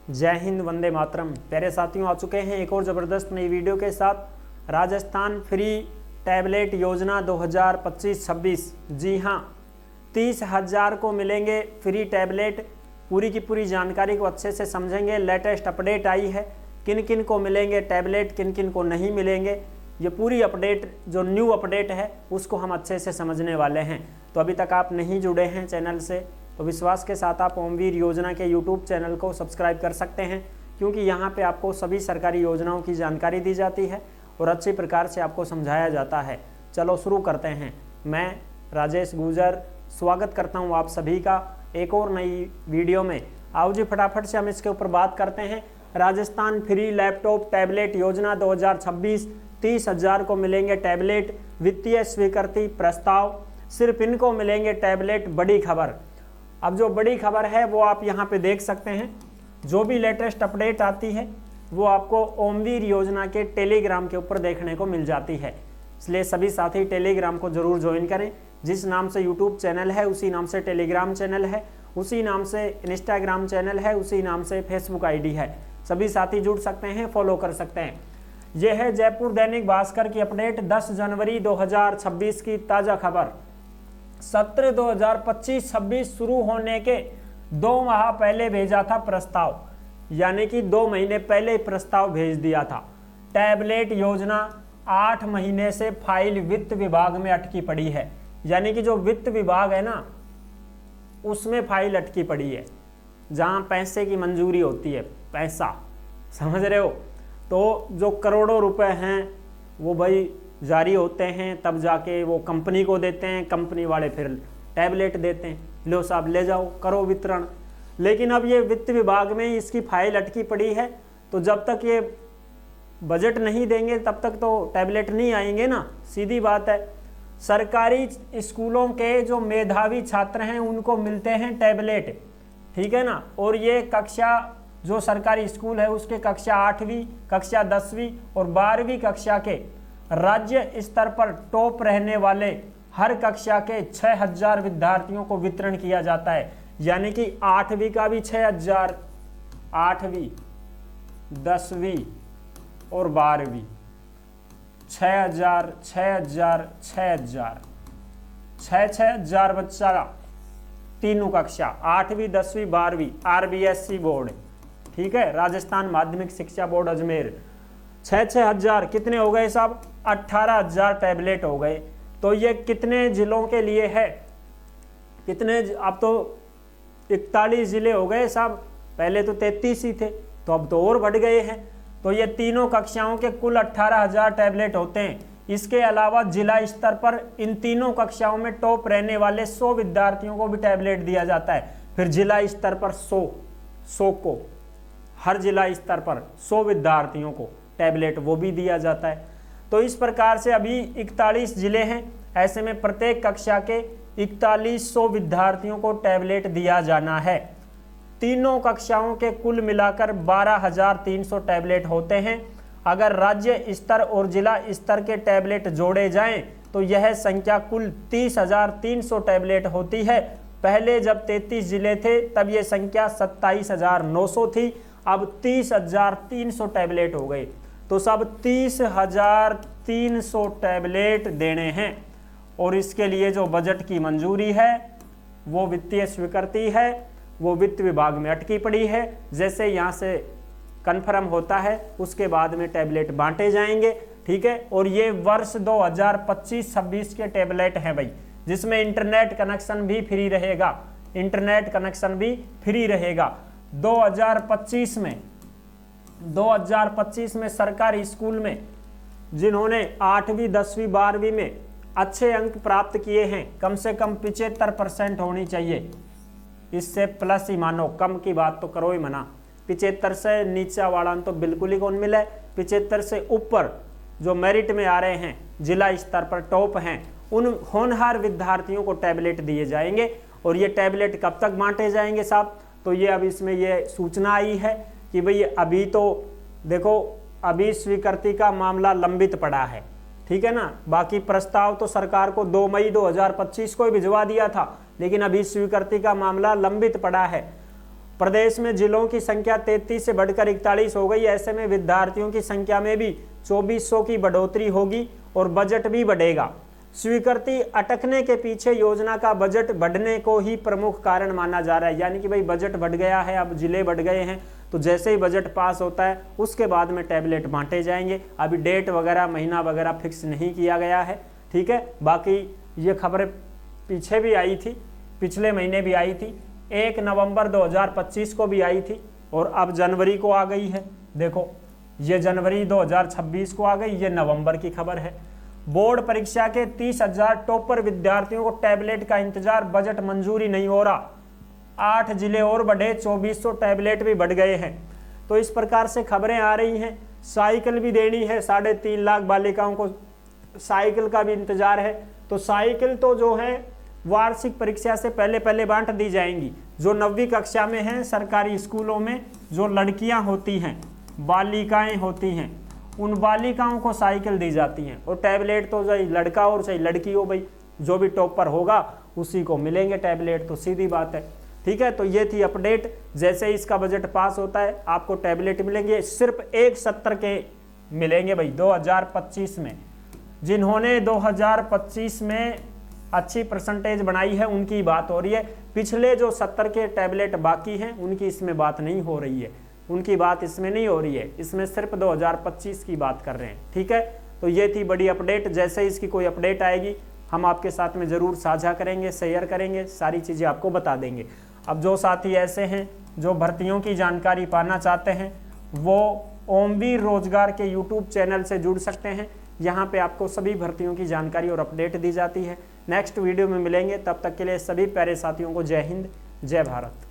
जय हिंद, वंदे मातरम। प्यारे साथियों, आ चुके हैं एक और ज़बरदस्त नई वीडियो के साथ। राजस्थान फ्री टैबलेट योजना 2025-26। जी हाँ, 30,000 को मिलेंगे फ्री टैबलेट। पूरी की पूरी जानकारी को अच्छे से समझेंगे। लेटेस्ट अपडेट आई है, किन किन को मिलेंगे टैबलेट, किन किन को नहीं मिलेंगे। ये पूरी अपडेट जो न्यू अपडेट है उसको हम अच्छे से समझने वाले हैं। तो अभी तक आप नहीं जुड़े हैं चैनल से तो विश्वास के साथ आप ओमवीर योजना के यूट्यूब चैनल को सब्सक्राइब कर सकते हैं, क्योंकि यहाँ पे आपको सभी सरकारी योजनाओं की जानकारी दी जाती है और अच्छी प्रकार से आपको समझाया जाता है। चलो शुरू करते हैं। मैं राजेश गुजर स्वागत करता हूँ आप सभी का एक और नई वीडियो में। आओ जी फटाफट से हम इसके ऊपर बात करते हैं। राजस्थान फ्री लैपटॉप टैबलेट योजना 2026, 30,000 को मिलेंगे टैबलेट। वित्तीय स्वीकृति प्रस्ताव, सिर्फ इनको मिलेंगे टैबलेट। बड़ी खबर, अब जो बड़ी खबर है वो आप यहाँ पे देख सकते हैं। जो भी लेटेस्ट अपडेट आती है वो आपको ओमवीर योजना के टेलीग्राम के ऊपर देखने को मिल जाती है। इसलिए सभी साथी टेलीग्राम को जरूर ज्वाइन करें। जिस नाम से यूट्यूब चैनल है उसी नाम से टेलीग्राम चैनल है, उसी नाम से इंस्टाग्राम चैनल है, उसी नाम से फेसबुक आईडी है। सभी साथी जुड़ सकते हैं, फॉलो कर सकते हैं। यह है जयपुर दैनिक भास्कर की अपडेट 10 जनवरी 2026 की ताज़ा खबर। सत्र 2025-26 शुरू होने के 2 माह पहले भेजा था प्रस्ताव, यानी कि 2 महीने पहले प्रस्ताव भेज दिया था। टैबलेट योजना 8 महीने से फाइल वित्त विभाग में अटकी पड़ी है, यानी कि जो वित्त विभाग है ना उसमें फाइल अटकी पड़ी है, जहां पैसे की मंजूरी होती है। पैसा, समझ रहे हो? तो जो करोड़ों रुपए हैं वो भाई जारी होते हैं, तब जाके वो कंपनी को देते हैं, कंपनी वाले फिर टैबलेट देते हैं, लो साहब ले जाओ करो वितरण। लेकिन अब ये वित्त विभाग में इसकी फाइल अटकी पड़ी है, तो जब तक ये बजट नहीं देंगे तब तक तो टैबलेट नहीं आएंगे ना, सीधी बात है। सरकारी स्कूलों के जो मेधावी छात्र हैं उनको मिलते हैं टैबलेट, ठीक है ना। और ये कक्षा, जो सरकारी स्कूल है उसके कक्षा 8वीं, कक्षा 10वीं और 12वीं कक्षा के राज्य स्तर पर टॉप रहने वाले हर कक्षा के 6,000 विद्यार्थियों को वितरण किया जाता है। यानी कि 8वीं का भी 6,000, 8वीं, 10वीं और 12वीं 6,000, 6,000, 6,000, 6,000 बच्चा का तीनों कक्षा, 8वीं, 10वीं, 12वीं। RBSC बोर्ड, ठीक है, राजस्थान माध्यमिक शिक्षा बोर्ड अजमेर। 6,000 कितने हो गए साहब? 18,000 टैबलेट हो गए। तो ये कितने जिलों के लिए है? कितने, अब तो 41 जिले हो गए साहब, पहले तो 33 ही थे, तो अब तो और बढ़ गए हैं। तो ये तीनों कक्षाओं के कुल 18,000 टैबलेट होते हैं। इसके अलावा जिला स्तर पर इन तीनों कक्षाओं में टॉप रहने वाले 100 विद्यार्थियों को भी टैबलेट दिया जाता है। फिर जिला स्तर पर 100 को, हर जिला स्तर पर 100 विद्यार्थियों को टैबलेट वो भी दिया जाता है। तो इस प्रकार से अभी 41 जिले हैं, ऐसे में प्रत्येक कक्षा के 4100 विद्यार्थियों को टैबलेट दिया जाना है। तीनों कक्षाओं के कुल मिलाकर 12,300 टैबलेट होते हैं। अगर राज्य स्तर और जिला स्तर के टैबलेट जोड़े जाएं तो यह संख्या कुल 30,300 टैबलेट होती है। पहले जब 33 जिले थे तब यह संख्या 27,900 थी, अब 30,300 टैबलेट हो गए। तो सब 30,300 टैबलेट देने हैं और इसके लिए जो बजट की मंजूरी है, वो वित्तीय स्वीकृति है, वो वित्त विभाग में अटकी पड़ी है। जैसे यहाँ से कन्फर्म होता है उसके बाद में टैबलेट बांटे जाएंगे, ठीक है। और ये वर्ष 2025-26 के टैबलेट हैं भाई, जिसमें इंटरनेट कनेक्शन भी फ्री रहेगा, इंटरनेट कनेक्शन भी फ्री रहेगा। 2025 में सरकारी स्कूल में जिन्होंने 8वीं, 10वीं, 12वीं में अच्छे अंक प्राप्त किए हैं, कम से कम 75% होनी चाहिए। इससे प्लस ही मानो, कम की बात तो करो ही मना। 75 से नीचा वाला तो बिल्कुल ही कौन मिले। 75 से ऊपर जो मेरिट में आ रहे हैं, जिला स्तर पर टॉप हैं, उन होनहार विद्यार्थियों को टैबलेट दिए जाएंगे। और ये टैबलेट कब तक बांटे जाएंगे साहब? तो ये अब इसमें ये सूचना आई है कि भाई अभी तो देखो, अभी स्वीकृति का मामला लंबित पड़ा है, ठीक है ना। बाकी प्रस्ताव तो सरकार को 2 मई 2025 को ही भिजवा दिया था, लेकिन अभी स्वीकृति का मामला लंबित पड़ा है। प्रदेश में जिलों की संख्या 33 से बढ़कर 41 हो गई। ऐसे में विद्यार्थियों की संख्या में भी 2400 की बढ़ोतरी होगी और बजट भी बढ़ेगा। स्वीकृति अटकने के पीछे योजना का बजट बढ़ने को ही प्रमुख कारण माना जा रहा है। यानी कि भाई बजट बढ़ गया है, अब जिले बढ़ गए हैं, तो जैसे ही बजट पास होता है उसके बाद में टैबलेट बांटे जाएंगे। अभी डेट वगैरह महीना वगैरह फिक्स नहीं किया गया है, ठीक है। बाकी ये खबरें पीछे भी आई थी, पिछले महीने भी आई थी, 1 नवंबर 2025 को भी आई थी और अब जनवरी को आ गई है। देखो ये जनवरी 2026 को आ गई, ये नवंबर की खबर है। बोर्ड परीक्षा के 30,000 टॉपर विद्यार्थियों को टैबलेट का इंतजार, बजट मंजूरी नहीं हो रहा। 8 जिले और बढ़े, 2400 टैबलेट भी बढ़ गए हैं। तो इस प्रकार से खबरें आ रही हैं। साइकिल भी देनी है, 3.5 लाख बालिकाओं को साइकिल का भी इंतजार है। तो साइकिल तो जो है वार्षिक परीक्षा से पहले पहले बांट दी जाएंगी। जो 9वीं कक्षा में हैं सरकारी स्कूलों में, जो लड़कियां होती हैं, बालिकाएं होती हैं, उन बालिकाओं को साइकिल दी जाती हैं। और टैबलेट तो चाहे लड़का हो चाहे लड़की हो भाई, जो भी टॉपर होगा उसी को मिलेंगे टैबलेट, तो सीधी बात है, ठीक है। तो ये थी अपडेट। जैसे इसका बजट पास होता है आपको टैबलेट मिलेंगे, सिर्फ एक सत्र के मिलेंगे भाई 2025 में। जिन्होंने 2025 में अच्छी परसेंटेज बनाई है उनकी बात हो रही है। पिछले जो 70 के टैबलेट बाकी हैं उनकी इसमें बात नहीं हो रही है, उनकी बात इसमें नहीं हो रही है, इसमें सिर्फ 2025 की बात कर रहे हैं, ठीक है। तो ये थी बड़ी अपडेट। जैसे इसकी कोई अपडेट आएगी हम आपके साथ में ज़रूर साझा करेंगे, शेयर करेंगे, सारी चीज़ें आपको बता देंगे। अब जो साथी ऐसे हैं जो भर्तियों की जानकारी पाना चाहते हैं वो ओमवीर रोजगार के यूट्यूब चैनल से जुड़ सकते हैं। यहाँ पे आपको सभी भर्तियों की जानकारी और अपडेट दी जाती है। नेक्स्ट वीडियो में मिलेंगे, तब तक के लिए सभी प्यारे साथियों को जय हिंद, जय भारत।